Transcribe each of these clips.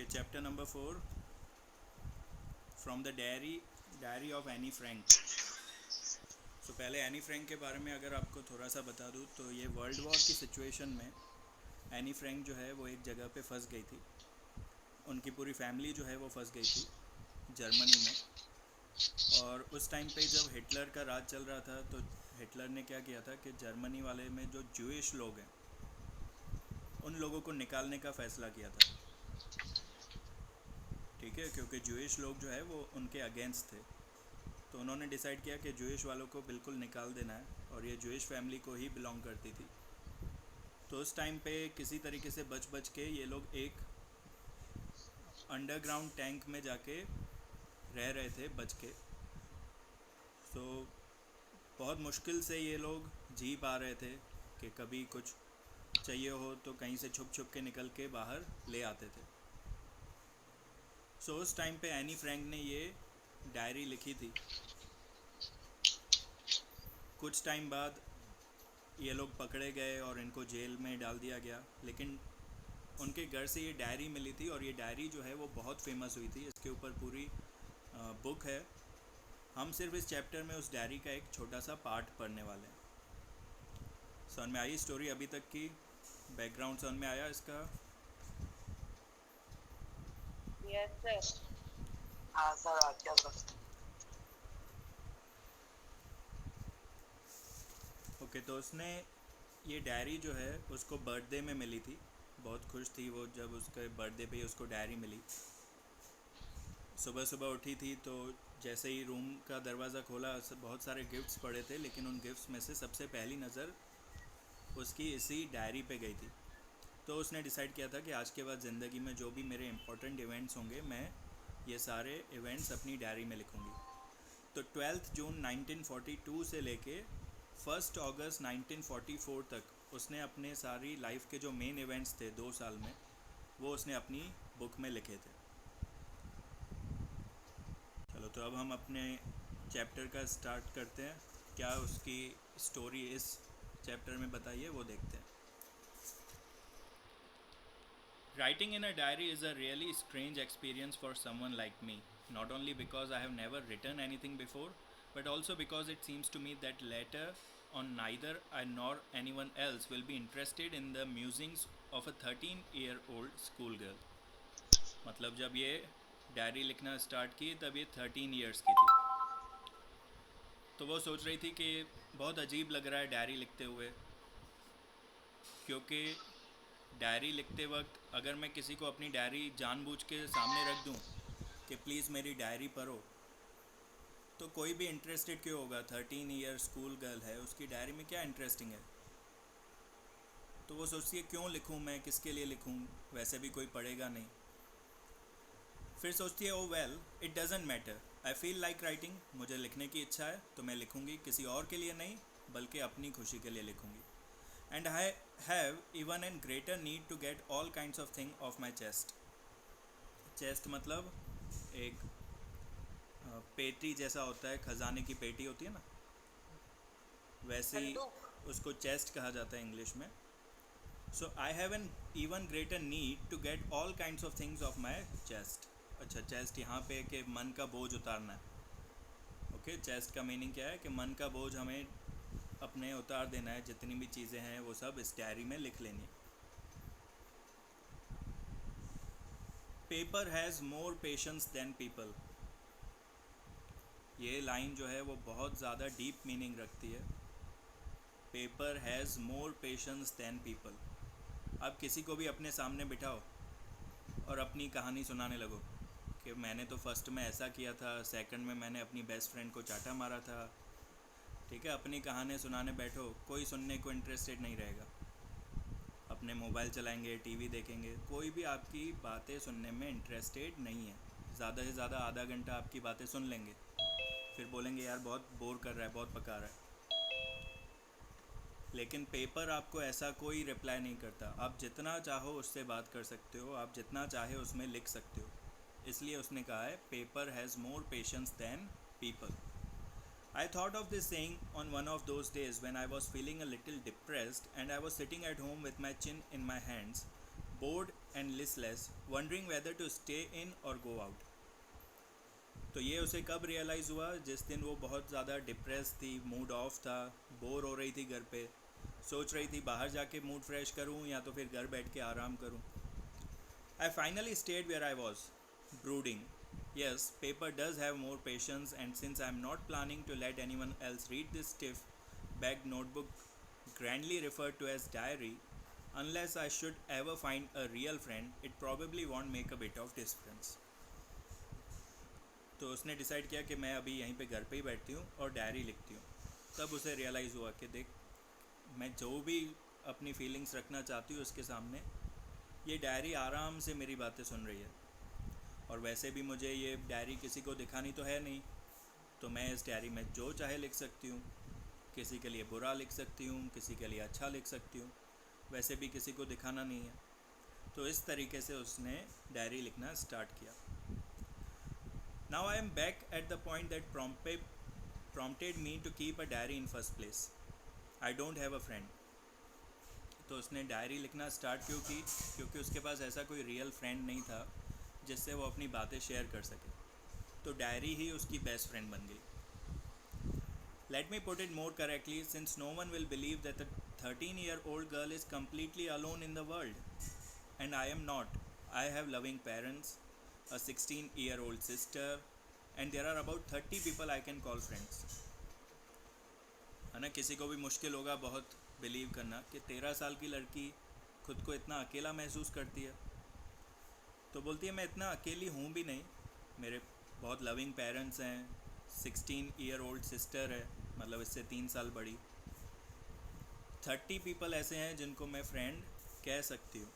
Chapter number 4 from the diary of Anne Frank. So पहले Anne Frank के बारे में अगर आपको थोड़ा सा बता दूँ तो ये वर्ल्ड वॉर की सिचुएशन में एनी फ्रैंक जो है वो एक जगह पे फंस गई थी। उनकी पूरी फैमिली जो है वो फंस गई थी जर्मनी में। और उस टाइम पे जब हिटलर का राज चल रहा था तो हिटलर ने क्या किया था कि जर्मनी वाले में जो जूइश लोग हैं उन लोगों को निकालने का फ़ैसला किया था। ठीक है, क्योंकि जूइश लोग जो है वो उनके अगेंस्ट थे। तो उन्होंने डिसाइड किया कि जूइश वालों को बिल्कुल निकाल देना है, और ये जूइश फैमिली को ही बिलोंग करती थी। तो उस टाइम पे किसी तरीके से बच बच के ये लोग एक अंडरग्राउंड टैंक में जाके रह रहे थे बच के। तो बहुत मुश्किल से ये लोग जी पा रहे थे कि कभी कुछ चाहिए हो तो कहीं से छुप छुप के निकल के बाहर ले आते थे। सो उस टाइम पे एनी फ्रैंक ने ये डायरी लिखी थी। कुछ टाइम बाद ये लोग पकड़े गए और इनको जेल में डाल दिया गया, लेकिन उनके घर से ये डायरी मिली थी और ये डायरी जो है वो बहुत फेमस हुई थी। इसके ऊपर पूरी बुक है। हम सिर्फ इस चैप्टर में उस डायरी का एक छोटा सा पार्ट पढ़ने वाले हैं। समझ में आई स्टोरी अभी तक की? बैकग्राउंड समझ में आया इसका? Yes sir. हाँ सर, आ गया सर। ओके, तो उसने ये डायरी जो है उसको बर्थडे में मिली थी। बहुत खुश थी वो जब उसके बर्थडे पे उसको डायरी मिली। सुबह सुबह उठी थी तो जैसे ही रूम का दरवाज़ा खोला बहुत सारे गिफ्ट्स पड़े थे, लेकिन उन गिफ्ट्स में से सबसे पहली नज़र उसकी इसी डायरी पे गई थी। तो उसने डिसाइड किया था कि आज के बाद ज़िंदगी में जो भी मेरे इम्पोर्टेंट इवेंट्स होंगे मैं ये सारे इवेंट्स अपनी डायरी में लिखूँगी। तो 12 जून 1942 से लेके 1 अगस्त 1944 तक उसने अपने सारी लाइफ के जो मेन इवेंट्स थे 2 साल में वो उसने अपनी बुक में लिखे थे। चलो, तो अब हम अपने चैप्टर का स्टार्ट करते हैं। क्या उसकी स्टोरी इस चैप्टर में बताइए वो देखते हैं। Writing in a diary is a really strange experience for someone like me, not only because I have never written anything before, but also because it seems to me that later on neither I nor anyone else will be interested in the musings of a 13-year-old schoolgirl. मतलब जब ये diary लिखना start की तब ये 13 years की थी। तो वो सोच रही थी कि बहुत अजीब लग रहा है डायरी लिखते हुए, क्योंकि डायरी लिखते वक्त अगर मैं किसी को अपनी डायरी जानबूझ के सामने रख दूं कि प्लीज़ मेरी डायरी पढ़ो, तो कोई भी इंटरेस्टेड क्यों होगा? 13 ईयर स्कूल गर्ल है, उसकी डायरी में क्या इंटरेस्टिंग है? तो वो सोचती है क्यों लिखूं, मैं किसके लिए लिखूं, वैसे भी कोई पढ़ेगा नहीं। फिर सोचती है oh well it doesn't matter, I feel like writing, मुझे लिखने की इच्छा है तो मैं लिखूंगी, किसी और के लिए नहीं बल्कि अपनी खुशी के लिए लिखूंगी। And I have even an greater need to get all kinds of thing off my chest. Chest मतलब एक पेटी जैसा होता है, खजाने की पेटी होती है ना, वैसे ही संदूक। उसको चेस्ट कहा जाता है इंग्लिश में। So I have an even greater need to get all kinds of things off my chest. अच्छा, चेस्ट यहाँ पे कि मन का बोझ उतारना है। ओके, चेस्ट का मीनिंग क्या है कि मन का बोझ हमें अपने उतार देना है, जितनी भी चीज़ें हैं वो सब इस डायरी में लिख लेनी है। Paper has more patience than people. ये लाइन जो है वो बहुत ज़्यादा डीप मीनिंग रखती है। Paper has more patience than people. अब किसी को भी अपने सामने बिठाओ और अपनी कहानी सुनाने लगो कि मैंने तो फर्स्ट में ऐसा किया था, सेकंड में मैंने अपनी बेस्ट फ्रेंड को चाटा मारा था। ठीक है, अपनी कहानी सुनाने बैठो, कोई सुनने को इंटरेस्टेड नहीं रहेगा। अपने मोबाइल चलाएंगे, टीवी देखेंगे, कोई भी आपकी बातें सुनने में इंटरेस्टेड नहीं है। ज़्यादा से ज़्यादा आधा घंटा आपकी बातें सुन लेंगे, फिर बोलेंगे यार बहुत बोर कर रहा है, बहुत पका रहा है। लेकिन पेपर आपको ऐसा कोई रिप्लाई नहीं करता। आप जितना चाहो उससे बात कर सकते हो, आप जितना चाहे उसमें लिख सकते हो। इसलिए उसने कहा है paper has more patience than people. I thought of this saying on one of those days when I was feeling a little depressed and I was sitting at home with my chin in my hands, bored and listless, wondering whether to stay in or go out. तो ये उसे कब realise हुआ? जिस दिन वो बहुत ज़्यादा डिप्रेस थी, मूड ऑफ था, बोर हो रही थी घर पे, सोच रही थी बाहर जाके मूड फ्रेश करूं या तो फिर घर बैठ के आराम करूं. I finally stayed where I was, brooding. Yes, paper does have more patience, and since I am not planning to let anyone else read this stiff bagged notebook grandly referred to as diary, unless I should ever find a real friend, it probably won't make a bit of difference. तो उसने decide किया कि मैं अभी यहीं पे घर पे ही बैठती हूँ और डायरी लिखती हूँ. तब उसे रियलाइज़ हुआ कि देख, मैं जो भी अपनी फीलिंग्स रखना चाहती हूँ उसके सामने, ये डायरी आराम से मेरी बातें सुन रही है. और वैसे भी मुझे ये डायरी किसी को दिखानी तो है नहीं, तो मैं इस डायरी में जो चाहे लिख सकती हूँ. किसी के लिए बुरा लिख सकती हूँ, किसी के लिए अच्छा लिख सकती हूँ, वैसे भी किसी को दिखाना नहीं है. तो इस तरीके से उसने डायरी लिखना स्टार्ट किया. Now I am back at the point that prompted me to keep a diary in first place. I don't have a friend. तो उसने डायरी लिखना स्टार्ट क्यों की? क्योंकि उसके पास ऐसा कोई रियल फ्रेंड नहीं था जिससे वो अपनी बातें शेयर कर सके. तो डायरी ही उसकी बेस्ट फ्रेंड बन गई. Let me put it more correctly, since no one will believe that a 13-year-old girl is completely alone in the world. And I am not. I have loving parents, a 16-year-old sister, and there are about 30 people I can call friends. है ना, किसी को भी मुश्किल होगा बहुत believe करना कि 13 साल की लड़की खुद को इतना अकेला महसूस करती है. तो बोलती है मैं इतना अकेली हूँ भी नहीं, मेरे बहुत लविंग पेरेंट्स हैं, 16-year-old सिस्टर है, मतलब इससे 3 साल बड़ी, 30 पीपल ऐसे हैं जिनको मैं फ्रेंड कह सकती हूँ.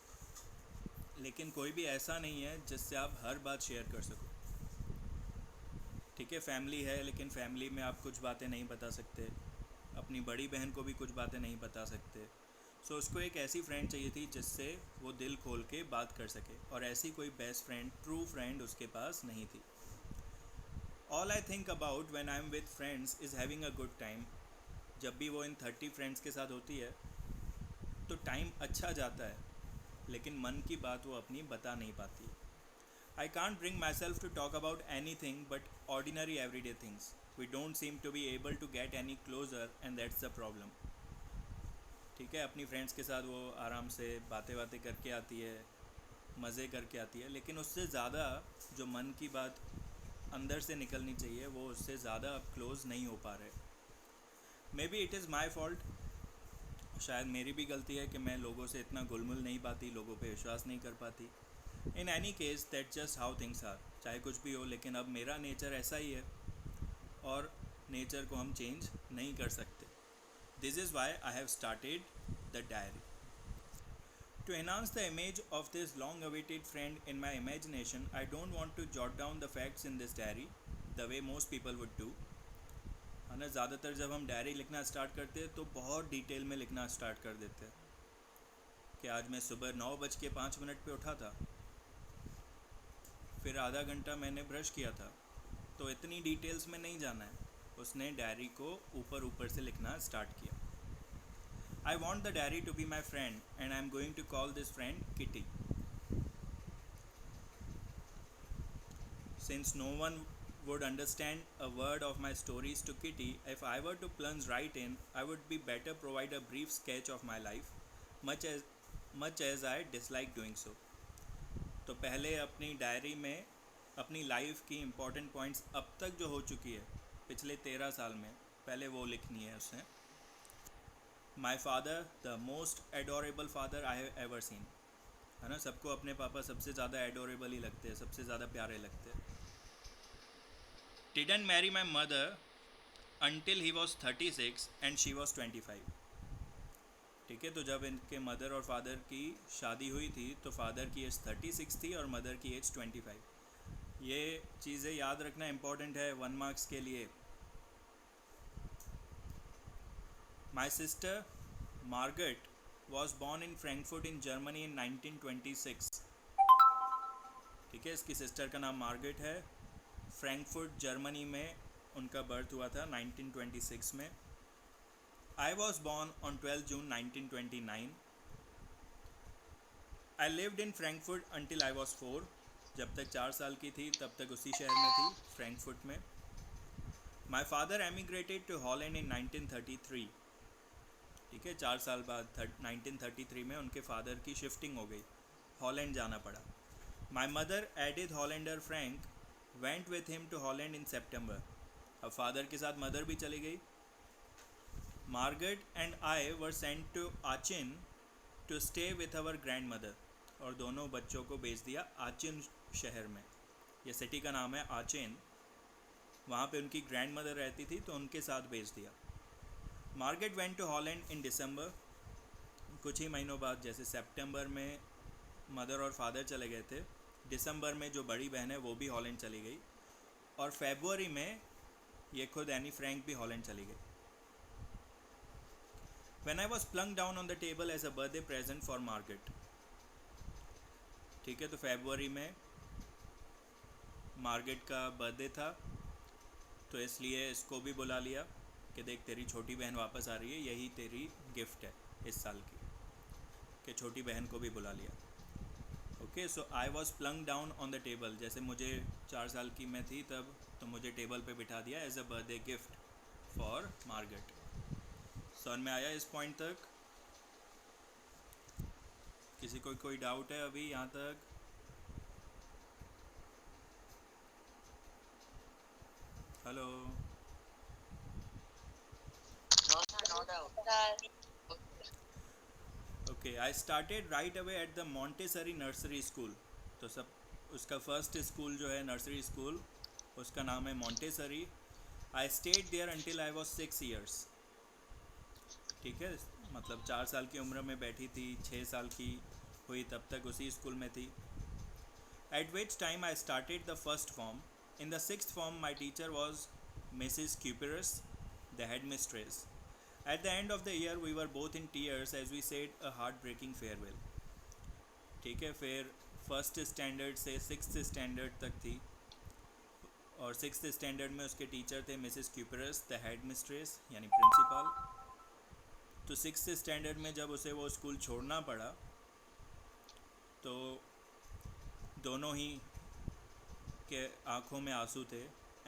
लेकिन कोई भी ऐसा नहीं है जिससे आप हर बात शेयर कर सको. ठीक है, फैमिली है, लेकिन फैमिली में आप कुछ बातें नहीं बता सकते, अपनी बड़ी बहन को भी कुछ बातें नहीं बता सकते. सो उसको एक ऐसी फ्रेंड चाहिए थी जिससे वो दिल खोल के बात कर सके, और ऐसी कोई बेस्ट फ्रेंड, ट्रू फ्रेंड उसके पास नहीं थी. All I think about when I am with friends is having a good time. जब भी वो इन 30 फ्रेंड्स के साथ होती है तो टाइम अच्छा जाता है, लेकिन मन की बात वो अपनी बता नहीं पाती. I can't bring myself to talk about anything but ordinary everyday things. We don't seem to be able to get any closer and that's the problem. ठीक है, अपनी फ्रेंड्स के साथ वो आराम से बातें करके आती है, मज़े करके आती है, लेकिन उससे ज़्यादा जो मन की बात अंदर से निकलनी चाहिए वो उससे ज़्यादा अब क्लोज़ नहीं हो पा रहे. May be it is my fault. शायद मेरी भी गलती है कि मैं लोगों से इतना घुल मिल नहीं पाती, लोगों पे विश्वास नहीं कर पाती. In any case that just how things are. चाहे कुछ भी हो, लेकिन अब मेरा नेचर ऐसा ही है और नेचर को हम चेंज नहीं कर सकते. This is why I have started the diary. To enhance the image of this long-awaited friend in my imagination, I don't want to jot down the facts in this diary the way most people would do. है ना, ज़्यादातर जब हम diary लिखना start करते हैं तो बहुत डिटेल में लिखना स्टार्ट कर देते हैं कि आज मैं सुबह 9:05 पे उठा था, फिर आधा घंटा मैंने ब्रश किया था. तो इतनी डिटेल्स में नहीं जाना है. उसने डायरी को ऊपर से लिखना स्टार्ट किया. I want the diary to be my friend and I am going to call this friend Kitty. Since no one would understand a word of my stories to Kitty, if I were to plunge right in, I would be better provide a brief sketch of my life, much as I dislike doing so. तो पहले अपनी diary में अपनी life की important points अब तक जो हो चुकी है पिछले 13 साल में, पहले वो लिखनी है उसने. My father, the most adorable father I have ever seen. है ना, सबको अपने पापा सबसे ज़्यादा एडोरेबल ही लगते हैं, सबसे ज़्यादा प्यारे लगते हैं. Didn't marry my mother until he was 36 and she was 25. ठीक है, तो जब इनके मदर और फादर की शादी हुई थी तो फादर की एज 36 थी और मदर की एज 25. ये चीज़ें याद रखना इम्पॉर्टेंट है 1 मार्क्स के लिए. My sister Margaret was born in Frankfurt in Germany in 1926. ठीक है, इसकी सिस्टर का नाम मार्गरेट है. फ्रैंकफर्ट जर्मनी में उनका बर्थ हुआ था 1926 में. I was born on 12 June 1929. I lived in Frankfurt until I was 4. जब तक 4 साल की थी तब तक उसी शहर में थी, फ्रैंकफर्ट में. माई फादर एमिग्रेटेड टू हॉलैंड इन 1933. ठीक है, 4 साल बाद 1933 में उनके फादर की शिफ्टिंग हो गई, हॉलैंड जाना पड़ा. My mother Edith Hollander Frank went with him to Holland in September. अब फादर के साथ मदर भी चली गई. Margaret and I were sent to Aachen to stay with our grandmother. और दोनों बच्चों को भेज दिया आचिन शहर में. ये सिटी का नाम है आचिन. वहाँ पे उनकी ग्रैंड मदर रहती थी तो उनके साथ भेज दिया. मार्गरेट वेंट टू हॉलैंड इन दिसंबर. कुछ ही महीनों बाद, जैसे सितंबर में मदर और फादर चले गए थे, दिसंबर में जो बड़ी बहन है वो भी हॉलैंड चली गई. और फरवरी में ये खुद एनी फ्रैंक भी हॉलैंड चली गई. When I was plunked down on the table as a birthday present for Margaret. ठीक है, तो फरवरी में मार्गरेट का बर्थडे था, तो इसलिए इसको भी बुला लिया कि देख तेरी छोटी बहन वापस आ रही है, यही तेरी गिफ्ट है इस साल की, कि छोटी बहन को भी बुला लिया. Okay, so I was plunge down on the table. जैसे मुझे 4 साल की मैं थी तब, तो मुझे टेबल पे बिठा दिया as a birthday gift for Margaret. समझ में आया इस पॉइंट तक? किसी को कोई डाउट है अभी यहाँ तक? Hello. No doubt. Sir. Okay, I started right away at the Montessori nursery school. तो सब उसका फर्स्ट स्कूल जो है, नर्सरी स्कूल, उसका नाम है Montessori. I stayed there until I was 6 years. ठीक है, मतलब 4 साल की उम्र में बैठी थी, 6 साल की हुई तब तक उसी स्कूल में थी. Eight which time I started the first form. In the 6th form my teacher was Mrs cuprous, the head mistress. At the end of the year we were both in tears as we said a heartbreaking farewell. ठीक है, फिर first standard से 6th standard तक थी, और 6th standard में उसके teacher थे Mrs cuprous, the head mistress यानी प्रिंसिपल. तो 6th स्टैंडर्ड में जब उसे वो स्कूल छोड़ना पड़ा, तो दोनों ही के आँखों में आंसू थे,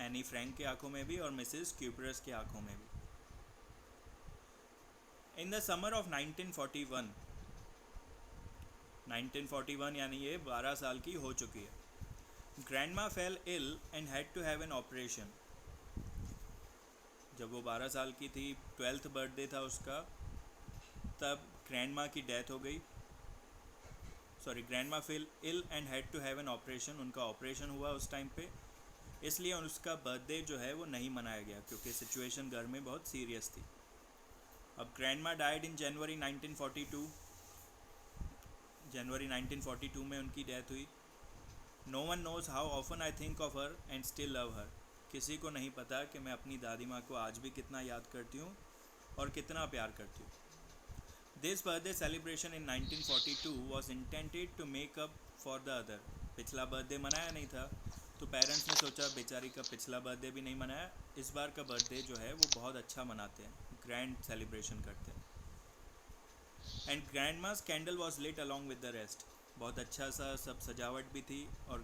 एनी फ्रैंक के आँखों में भी और मिसिस क्यूपरस के आँखों में भी. In the summer of 1941, 1941 यानी ये 12 साल की हो चुकी है. Grandma fell ill and had to have an operation. जब वो 12 साल की थी, 12th बर्थडे था उसका, तब ग्रैंडमा की डेथ हो गई. Sorry, grandma fell ill and had to have an operation. उनका ऑपरेशन हुआ उस टाइम पे, इसलिए उसका बर्थडे जो है वो नहीं मनाया गया क्योंकि सिचुएशन घर में बहुत सीरियस थी. अब ग्रैंडमा डाइड इन जनवरी 1942. जनवरी 1942 में उनकी डेथ हुई. No one knows how often I think of her and still love her. किसी को नहीं पता कि मैं अपनी दादी माँ को आज भी कितना याद करती हूँ और कितना प्यार करती हूँ. This birthday celebration in 1942 was intended to make up for the other. पिछला बर्थडे मनाया नहीं था, तो पेरेंट्स ने सोचा बेचारी का पिछला बर्थडे भी नहीं मनाया, इस बार का बर्थडे जो है वो बहुत अच्छा मनाते हैं, ग्रैंड सेलिब्रेशन करते हैं. And grandma's candle was lit along with the rest. बहुत अच्छा सा सब सजावट भी थी और